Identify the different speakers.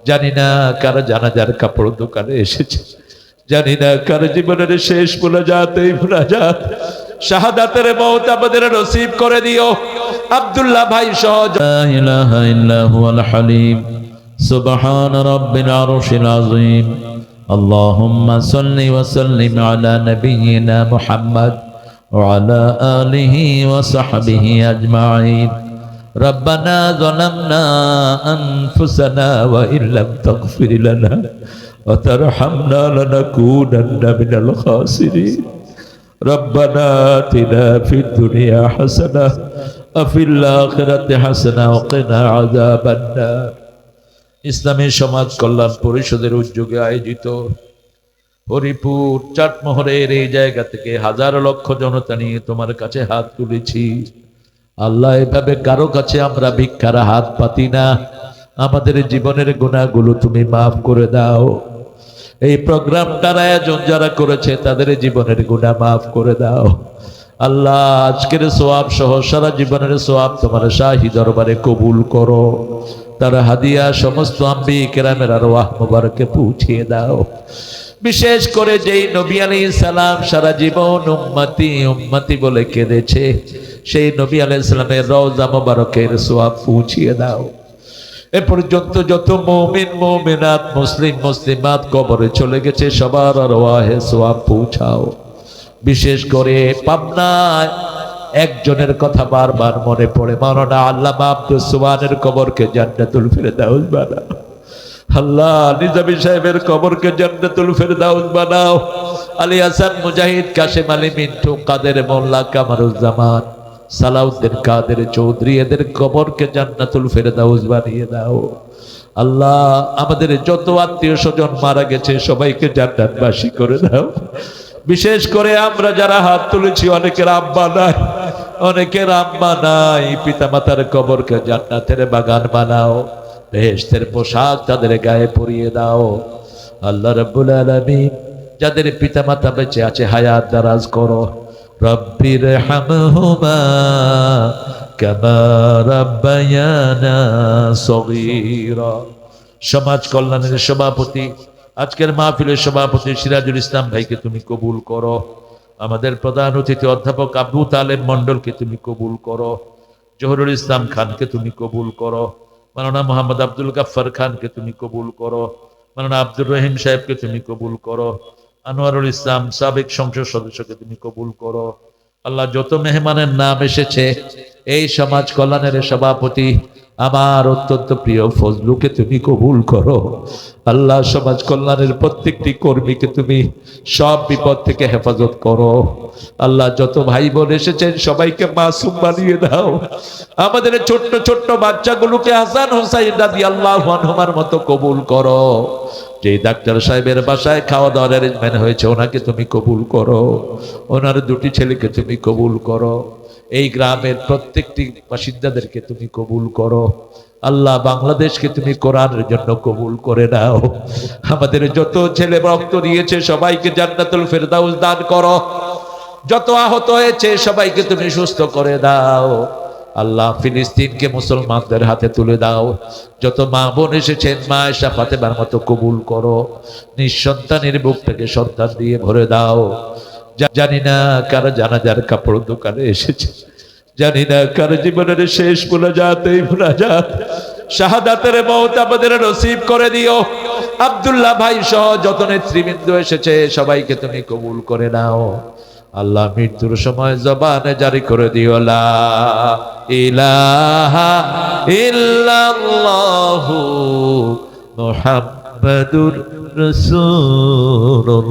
Speaker 1: জানি না কার জানাজার কাপড় দোকানে এসেছে, জানি না কার জীবনের শেষ মুনাজাত, এই মুনাজাত শাহাদাতের মওত আমাদের নসিব করে দিও। আব্দুল্লাহ ভাই সহ লা ইলাহা ইল্লা হুয়াল হালিম সুবহান রাব্বিল আরশিল আযীম। আল্লাহুম্মা সাল্লি ওয়া সাল্লিম আলা নাবিয়িনা মুহাম্মদ ওয়া আলা আলিহি ওয়া সাহবিহি আজমাইন। রব্বানা যালামনা আনফুসানা ওয়া ইল্লাম তাগফির লানা ওয়া তারহামনা লানাকুনান্না মিনাল খাসিরিন। রব্বানা আতিনা ফিদ দুনিয়া হাসানাহ ওয়া ফিল আখিরাতি হাসানাহ ওয়া কিনা আযাবান নার। ইসলামী সমাজ কল্যাণ পরিষদের উদ্যোগে আয়োজিত হরিপুর চাটমোহরের এই জায়গা থেকে হাজার লক্ষ জনতা নিয়ে তোমার কাছে হাত তুলেছি। আল্লাহ, এভাবে কারো কাছে আমরা ভিক্ষার হাত পাতি না। আমাদের জীবনের গুনাহগুলো তুমি মাফ করে দাও। এই প্রোগ্রামটার আয়োজন যারা করেছে তাদের জীবনের গুনাহ মাফ করে দাও। আল্লাহ, আজকের সওয়াব সহ সারা জীবনের সওয়াব তোমার শাহী দরবারে কবুল করো। তার হাদিয়া সমস্ত আম্বিয়া কেরামের আরওয়াহ মুবারকে পৌঁছিয়ে দাও। বিশেষ করে যেই নবী আলাইহিস সালাম সারা জীবন উম্মতি উম্মতি বলে কেঁদেছে, সেই নবী আলাইহিস সালামের রওজা মুবারকের সওয়াব পৌঁছিয়ে দাও। এ পর্যন্ত যত মুমিন মুমিনাত মুসলিম মুসলিমাত কবরে চলে গেছে সবার আরওয়াহে সওয়াব পৌঁছাও। বিশেষ করে পাবনায় একজনের কথা বারবার মনে পড়ে, মাওলানা আল্লামা আব্দুস সুবহানের কবরকে জান্নাতুল ফিরদাউস বানাও। আল্লাহ, নিজামী সাহেবের কবরকে জান্নাতুল ফিরদাউস বানাও। আলী হাসান মুজাহিদ, কাশেম আলী মিন্টু, কাদের মোল্লা, কামারুজ্জামান, সালাউদ্দিন কাদের চৌধুরী, এদের কবরকে জান্নাতুল ফিরদাউস বানিয়ে দাও। আল্লাহ, আমাদের যত আত্মীয় স্বজন মারা গেছে সবাইকে জান্নাতবাসী করে দাও। বিশেষ করে আমরা যারা হাত তুলেছি, অনেকের আব্বা নাই, অনেকের আম্মা নাই, পিতা মাতার কবরকে জান্নাতের বাগান বানাও। বেহেশতের পোশাক তাদের গায়ে পরিয়ে দাও। আল্লাহ রাব্বুল আলামিন, যাদের পিতা মাতা বেঁচে আছে হায়াত দারাজ করো। রব্বির হামহুমা কামা রাব্বায়ানা সগীরা। সমাজ কল্যাণের সভাপতি, আজকের মাহফিলের সভাপতি সিরাজুল ইসলাম ভাইকে তুমি কবুল করো। আমাদের প্রধান অতিথি অধ্যাপক আবু তালেব মন্ডলকে তুমি কবুল করো। জহুরুল ইসলাম খানকে তুমি কবুল করো। মাওলানা মোহাম্মদ আব্দুল গাফফার খানকে তুমি কবুল করো। মাওলানা আব্দুর রহিম সাহেবকে তুমি কবুল করো। আনোয়ারুল ইসলাম সাবেক সংসদ সদস্যকে তুমি কবুল করো। আল্লাহ, যত মেহমানের নাম এসেছে, এই সমাজ কল্যাণের সভাপতি আমার অত্যন্ত প্রিয় ফজলুকে তুমি কবুল করো। আল্লাহ, সমাজ কল্যাণের প্রত্যেকটি কর্মীকে তুমি সব বিপদ থেকে হেফাজত করো। আল্লাহ, যত ভাই বোন এসেছেন সবাইকে মাসুম বানিয়ে দাও। আমাদের ছোট্ট ছোট্ট বাচ্চাগুলোকে হাসান হুসাইন রাদিয়াল্লাহু আনহুমার মতো কবুল করো। যে ডাক্তার সাহেবের বাসায় খাওয়া দাওয়ার অ্যারেঞ্জমেন্ট হয়েছে, ওনাকে তুমি কবুল করো। ওনার দুটি ছেলেকে তুমি কবুল করো। এই গ্রামের প্রত্যেকটি বাসিন্দাদেরকে তুমি কবুল করো। আল্লাহ, বাংলাদেশকে তুমি কোরআনের জন্য কবুল করে নাও। আমাদের যত ছেলে রক্ত দিয়েছে সবাইকে জান্নাতুল ফিরদাউস দান করো। যত আহত হয়েছে সবাইকে তুমি সুস্থ করে দাও। আল্লাহ, ফিলিস্তিনকে মুসলমানদের হাতে তুলে দাও। যত মা বোন এসেছেন, মা আয়েশা ফাতেমার মতো কবুল করো। নিঃসন্তানের বুক থেকে সন্তান দিয়ে ভরে দাও। জানি না কার জানাজার কাপড় দোকানে এসেছে, জানি না কার জীবনের শেষ মুনাজাত, এই মুনাজাত শাহাদাতের মওত আমাদের নসিব করে দিও। আব্দুল্লাহ ভাই সহ যত নেতৃবৃন্দ এসেছে সবাইকে তুমি কবুল করে নাও। আল্লাহ, মৃত্যুর সময় জবানে জারি করে দিও লা ইলাহা ইল্লাল্লাহু মুহাম্মাদুর রাসূলুল্লাহ।